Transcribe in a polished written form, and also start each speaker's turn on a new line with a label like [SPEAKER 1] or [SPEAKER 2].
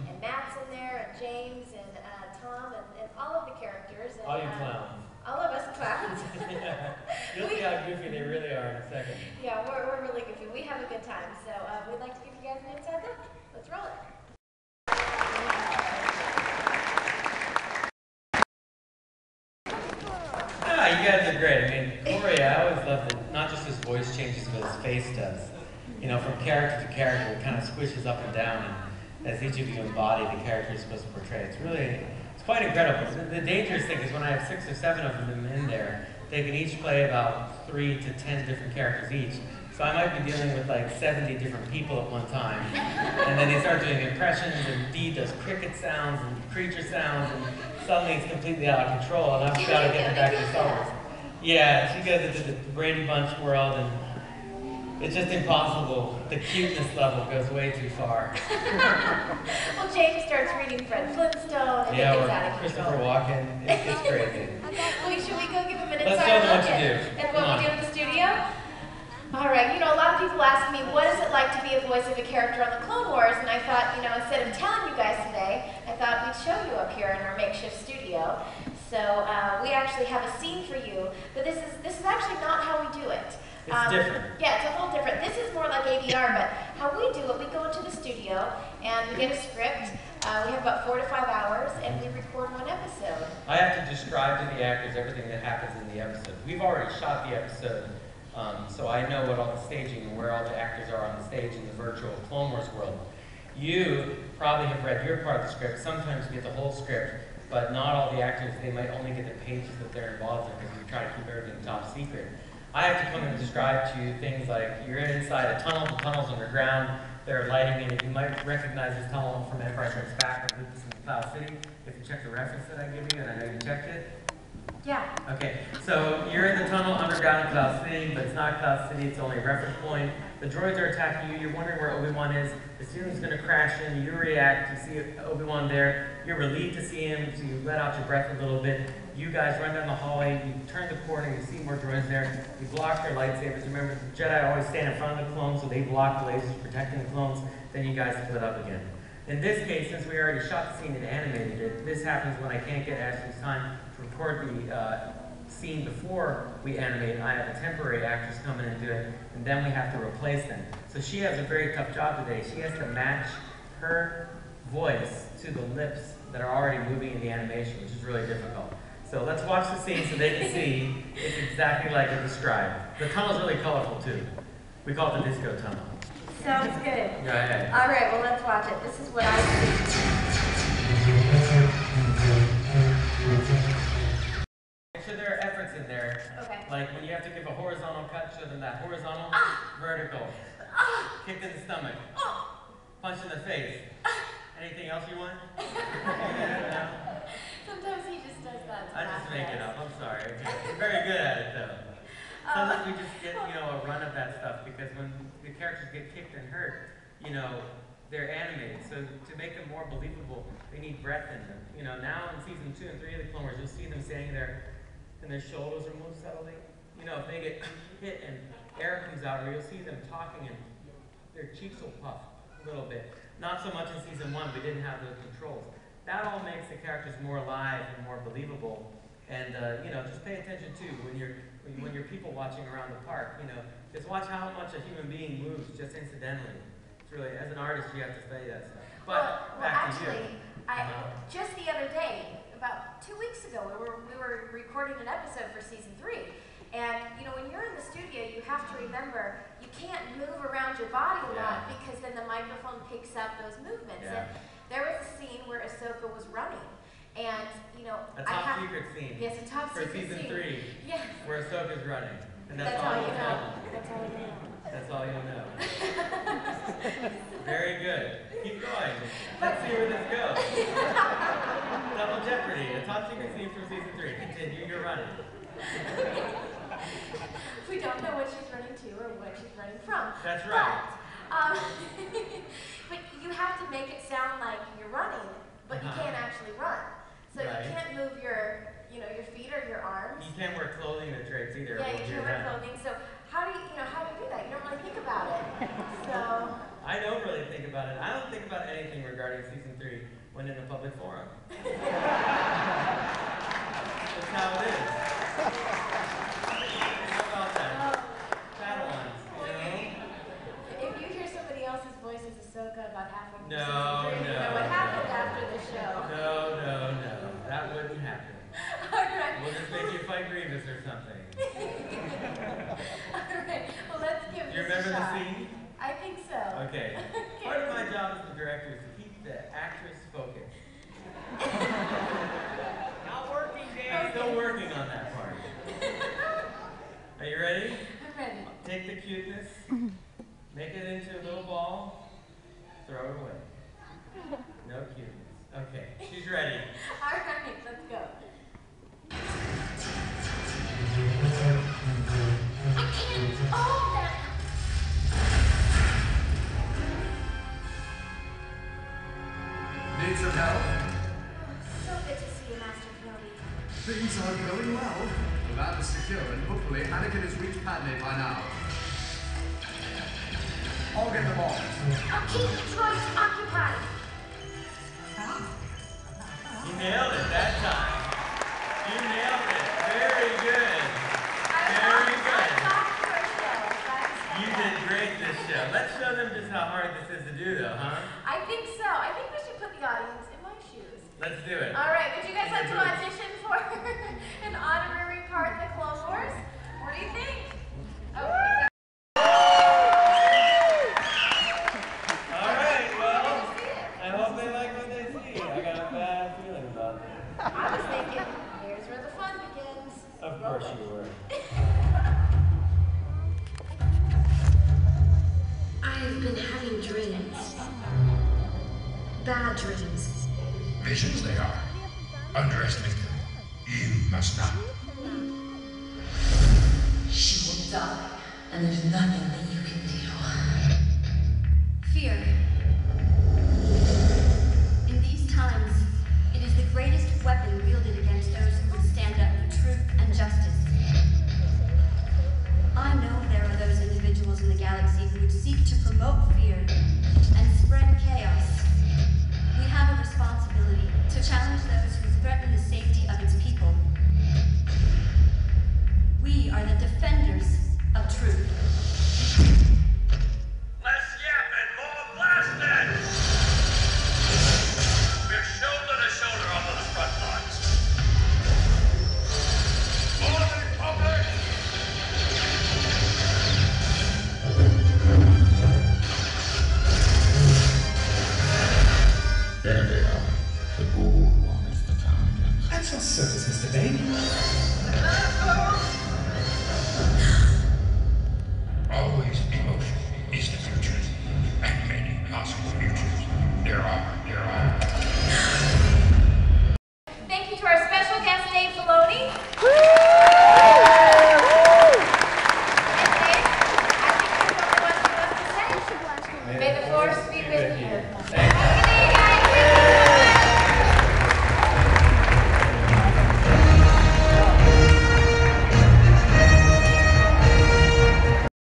[SPEAKER 1] and Matt's in there, and James, and Tom, and all of the characters. And,
[SPEAKER 2] all you clowns.
[SPEAKER 1] All of us clowns.
[SPEAKER 2] Yeah. You'll see how goofy they really are in a second.
[SPEAKER 1] Yeah, we're really goofy. We have a good time. So we'd like to give you guys an inside look. Let's roll it.
[SPEAKER 2] Ah, you guys are great. I mean, Corey, I always love that not just his voice changes, but his face does. You know, from character to character, it kind of squishes up and down, and as each of you embody the character you're supposed to portray. It's quite incredible. The dangerous thing is when I have 6 or 7 of them in there, they can each play about 3 to 10 different characters each. So I might be dealing with like 70 different people at one time. And then they start doing impressions, and Dee does cricket sounds and creature sounds, and suddenly it's completely out of control, and I've got to get it back to Star Wars. Yeah, she goes into the Brady Bunch world, and it's just impossible. The cuteness level goes way too far.
[SPEAKER 1] Well, James starts reading Fred Flintstone, and
[SPEAKER 2] yeah,
[SPEAKER 1] it gets out of
[SPEAKER 2] Christopher
[SPEAKER 1] control.
[SPEAKER 2] Walken. It's crazy.
[SPEAKER 1] Wait, should we go give him an
[SPEAKER 2] Let's
[SPEAKER 1] inside
[SPEAKER 2] show them
[SPEAKER 1] look
[SPEAKER 2] what you do.
[SPEAKER 1] at what we do in the studio? All right, you know, a lot of people ask me, what is it like to be a voice of a character on the Clone Wars? And I thought, you know, instead of telling you guys today, I thought we'd show you up here in our makeshift studio. So we actually have a scene for you, but this is actually not how we do it.
[SPEAKER 2] It's different.
[SPEAKER 1] Yeah, it's a little different. This is more like ADR, but how we do it, we go into the studio and we get a script. We have about 4 to 5 hours, and we record 1 episode.
[SPEAKER 2] I have to describe to the actors everything that happens in the episode. We've already shot the episode, so I know what all the staging and where all the actors are on the stage in the virtual Clone Wars world. You probably have read your part of the script. Sometimes you get the whole script, but not all the actors. They might only get the pages that they're involved in because we try to keep everything top secret. I have to come and describe to you things like you're inside a tunnel, the tunnel's underground, there are lighting in it. You might recognize this tunnel from Empire Strikes Back or Lucas in Cloud City, if you check the reference that I give you, and I know you checked it.
[SPEAKER 1] Yeah.
[SPEAKER 2] Okay, so you're in the tunnel underground in Cloud City, but it's not Cloud City, it's only a reference point. The droids are attacking you, you're wondering where Obi-Wan is. The student's gonna crash in, you react, you see Obi-Wan there, you're relieved to see him, so you let out your breath a little bit. You guys run down the hallway, you turn the corner, you see more droids there, you block their lightsabers. Remember, the Jedi always stand in front of the clones, so they block the lasers protecting the clones, then you guys split up again. In this case, since we already shot the scene and animated it, this happens when I can't get Ashley's time to record the scene before we animate. I have a temporary actress come in and do it, and then we have to replace them. So she has a very tough job today. She has to match her voice to the lips that are already moving in the animation, which is really difficult. So let's watch the scene so they can see it's exactly like it described. The tunnel's really colorful too. We call it the disco tunnel.
[SPEAKER 1] Sounds good.
[SPEAKER 2] Go ahead.
[SPEAKER 1] All right, well, let's watch it. This is what I see.
[SPEAKER 2] Make sure there are efforts in there.
[SPEAKER 1] Okay.
[SPEAKER 2] Like when you have to give a horizontal cut, show them that horizontal, vertical, kick in the stomach, punch in the face. Anything else you want?
[SPEAKER 1] Sometimes he just does that.
[SPEAKER 2] I just make it up. I'm sorry. You're very good at it though. Sometimes we just get, you know, a run of that stuff because when the characters get kicked and hurt, you know, they're animated. So to make them more believable, they need breath in them. You know, now in season 2 and 3 of the Clone Wars, you'll see them standing there and their shoulders are moved subtly. You know, if they get hit and air comes out, or you'll see them talking and their cheeks will puff a little bit. Not so much in season 1, we didn't have those controls. That all makes the characters more alive and more believable. And you know, just pay attention too when you're people watching around the park. You know, just watch how much a human being moves just incidentally. It's really, as an artist, you have to study that stuff. But
[SPEAKER 1] well,
[SPEAKER 2] back
[SPEAKER 1] actually,
[SPEAKER 2] to you.
[SPEAKER 1] Just the other day, about 2 weeks ago, we were recording an episode for season 3. And you know, when you're in the studio, you have to remember you can't move around your body a lot because then the microphone picks up those movements. And there was a scene where Ahsoka was running. And, you know,
[SPEAKER 2] a top secret scene.
[SPEAKER 1] Yes, a top secret scene.
[SPEAKER 2] For season 3.
[SPEAKER 1] Yes.
[SPEAKER 2] Where Ahsoka's running. And
[SPEAKER 1] that's all you know. That's all you know.
[SPEAKER 2] That's all you know. Very good. Keep going. Let's see where this goes. Double Jeopardy. A top secret scene from season 3. Continue your running.
[SPEAKER 1] We don't know what she's running to or what she's running from.
[SPEAKER 2] That's right.
[SPEAKER 1] But you have to make it sound like you're running, but you can't actually run. So you can't move your feet or your arms.
[SPEAKER 2] You can't wear clothing that drapes either.
[SPEAKER 1] Yeah, you can't wear clothing. So how do you do that? You don't really think about it. So
[SPEAKER 2] I I don't really think about it. I don't think about anything regarding season 3 when in a public forum. That's how it is. How about that? Padawans, you know?
[SPEAKER 1] If you hear somebody else's voice as Ahsoka about halfway through
[SPEAKER 2] No,
[SPEAKER 1] season 3, you know what happened after the show.
[SPEAKER 2] No. That wouldn't happen.
[SPEAKER 1] Alright.
[SPEAKER 2] We'll just make you fight Grievous or something.
[SPEAKER 1] Alright, well let's give
[SPEAKER 2] Do you
[SPEAKER 1] this
[SPEAKER 2] remember
[SPEAKER 1] a shot.
[SPEAKER 2] the scene?
[SPEAKER 1] I think so.
[SPEAKER 2] Okay. Part of my job as the director is to keep the actress focused.
[SPEAKER 3] Not working, Dave.
[SPEAKER 2] I'm still working on that part. Are you ready?
[SPEAKER 1] I'm ready.
[SPEAKER 2] Take the cuteness, make it into a little ball, throw it away. No cuteness. Okay, she's ready.
[SPEAKER 1] Alright, let's go. I can't. Oh, that.
[SPEAKER 4] Need some help?
[SPEAKER 1] So good to see you, Master Filoni.
[SPEAKER 4] Things are going well. The lab is secure, and hopefully Anakin has reached Padme by now. I'll get them all.
[SPEAKER 1] I'll keep the droids occupied.
[SPEAKER 2] You nailed it that time. You nailed it. Very good. Very good. You did great this show. Let's show them just how hard this is to do, though, huh?
[SPEAKER 1] I think so. I think we should put the audience in my shoes.
[SPEAKER 2] Let's do it.
[SPEAKER 1] All right, would you guys like to audition for an honorary part in the Clone Wars? What do you think? Oh,
[SPEAKER 2] All right, well, I hope they like what they see. I got a bad feeling about that.
[SPEAKER 1] I was thinking, here's where the fun begins.
[SPEAKER 2] Of course you were.
[SPEAKER 5] I've been having dreams. Bad dreams.
[SPEAKER 6] Visions they are. Underestimate them. You must not.
[SPEAKER 5] She will die, and there's nothing that you can do. Fear. In these times, it is the greatest weapon wielded against those who would stand up for truth and justice. I know there are those individuals in the galaxy who would seek to promote fear and spread chaos. We have a responsibility to challenge those who threaten the safety of its people. We are the defenders of truth.
[SPEAKER 6] Less yapping, more blasting! We're shoulder to shoulder on those front lines. For the Republic! There they are. The bold one is the fountain.
[SPEAKER 7] At your service, Mr. Bane.
[SPEAKER 6] Always emotion is the future. And many possible futures. There are.
[SPEAKER 1] Thank you to our special guest, Dave Filoni. And Dave, I think there's only one thing left to say. May the force be with you.